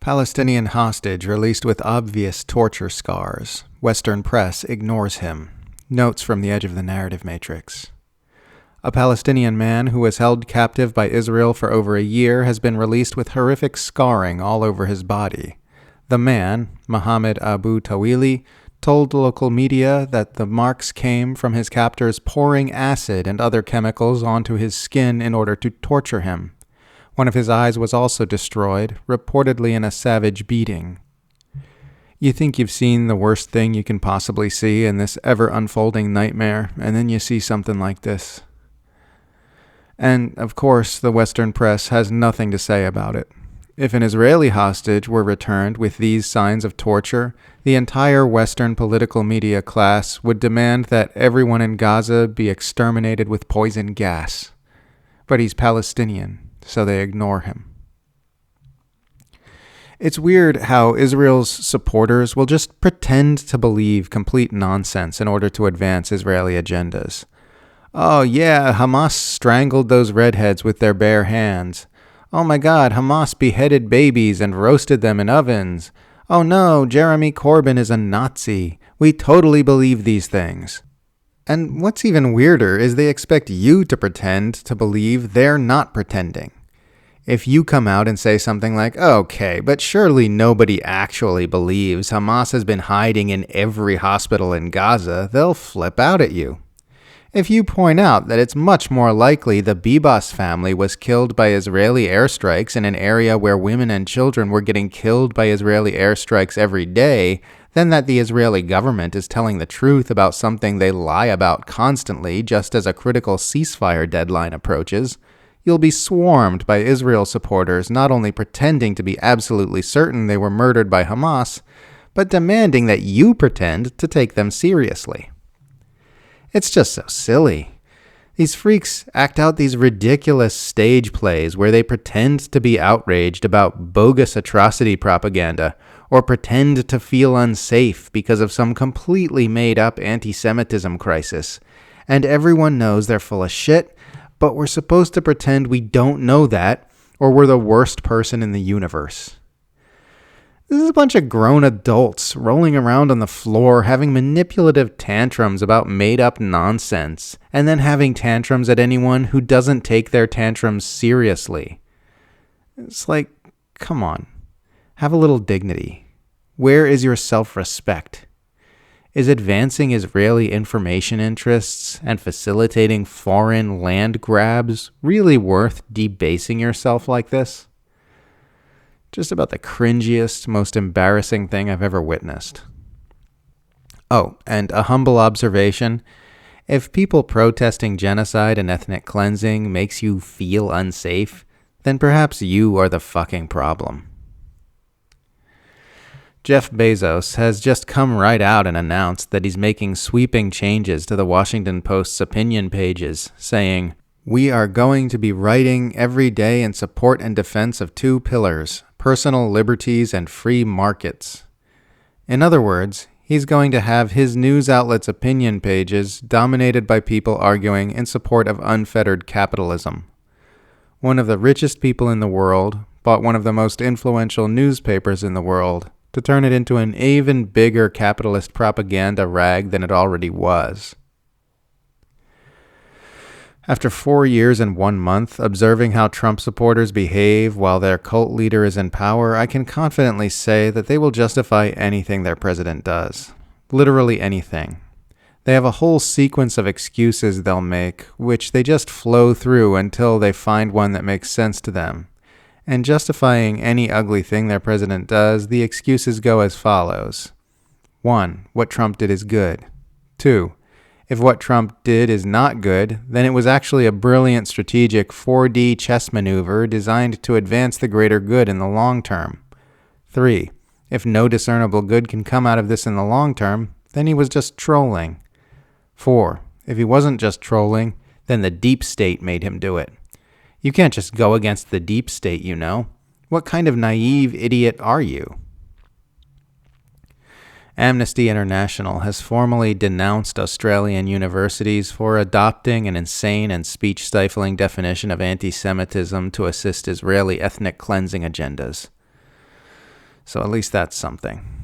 Palestinian hostage released with obvious torture scars. Western press ignores him. Notes from the edge of the narrative matrix. A Palestinian man who was held captive by Israel for over a year has been released with horrific scarring all over his body. The man, Mohammed Abu Tawila, told local media that the marks came from his captors pouring acid and other chemicals onto his skin in order to torture him. One of his eyes was also destroyed, reportedly in a savage beating. You think you've seen the worst thing you can possibly see in this ever-unfolding nightmare, and then you see something like this. And, of course, the Western press has nothing to say about it. If an Israeli hostage were returned with these signs of torture, the entire Western political media class would demand that everyone in Gaza be exterminated with poison gas. But he's Palestinian, so they ignore him. It's weird how Israel's supporters will just pretend to believe complete nonsense in order to advance Israeli agendas. Oh yeah, Hamas strangled those redheads with their bare hands. Oh my God, Hamas beheaded babies and roasted them in ovens. Oh no, Jeremy Corbyn is a Nazi. We totally believe these things. And what's even weirder is they expect you to pretend to believe they're not pretending. If you come out and say something like, okay, but surely nobody actually believes Hamas has been hiding in every hospital in Gaza, they'll flip out at you. If you point out that it's much more likely the Bezos family was killed by Israeli airstrikes in an area where women and children were getting killed by Israeli airstrikes every day, than that the Israeli government is telling the truth about something they lie about constantly just as a critical ceasefire deadline approaches, you'll be swarmed by Israel supporters not only pretending to be absolutely certain they were murdered by Hamas, but demanding that you pretend to take them seriously. It's just so silly. These freaks act out these ridiculous stage plays where they pretend to be outraged about bogus atrocity propaganda or pretend to feel unsafe because of some completely made-up anti-Semitism crisis. And everyone knows they're full of shit, but we're supposed to pretend we don't know that or we're the worst person in the universe. This is a bunch of grown adults rolling around on the floor having manipulative tantrums about made-up nonsense, and then having tantrums at anyone who doesn't take their tantrums seriously. It's like, come on, have a little dignity. Where is your self-respect? Is advancing Israeli information interests and facilitating foreign land grabs really worth debasing yourself like this? Just about the cringiest, most embarrassing thing I've ever witnessed. Oh, and a humble observation. If people protesting genocide and ethnic cleansing makes you feel unsafe, then perhaps you are the fucking problem. Jeff Bezos has just come right out and announced that he's making sweeping changes to the Washington Post's opinion pages, saying, "We are going to be writing every day in support and defense of two pillars, personal liberties and free markets." In other words, he's going to have his news outlet's opinion pages dominated by people arguing in support of unfettered capitalism. One of the richest people in the world bought one of the most influential newspapers in the world to turn it into an even bigger capitalist propaganda rag than it already was. After 4 years and 1 month observing how Trump supporters behave while their cult leader is in power, I can confidently say that they will justify anything their president does. Literally anything. They have a whole sequence of excuses they'll make, which they just flow through until they find one that makes sense to them. And justifying any ugly thing their president does, the excuses go as follows. 1. What Trump did is good. 2. If what Trump did is not good, then it was actually a brilliant strategic 4D chess maneuver designed to advance the greater good in the long term. 3. If no discernible good can come out of this in the long term, then he was just trolling. 4. If he wasn't just trolling, then the deep state made him do it. You can't just go against the deep state, you know. What kind of naive idiot are you? Amnesty International has formally denounced Australian universities for adopting an insane and speech-stifling definition of anti-Semitism to assist Israeli ethnic cleansing agendas. So at least that's something.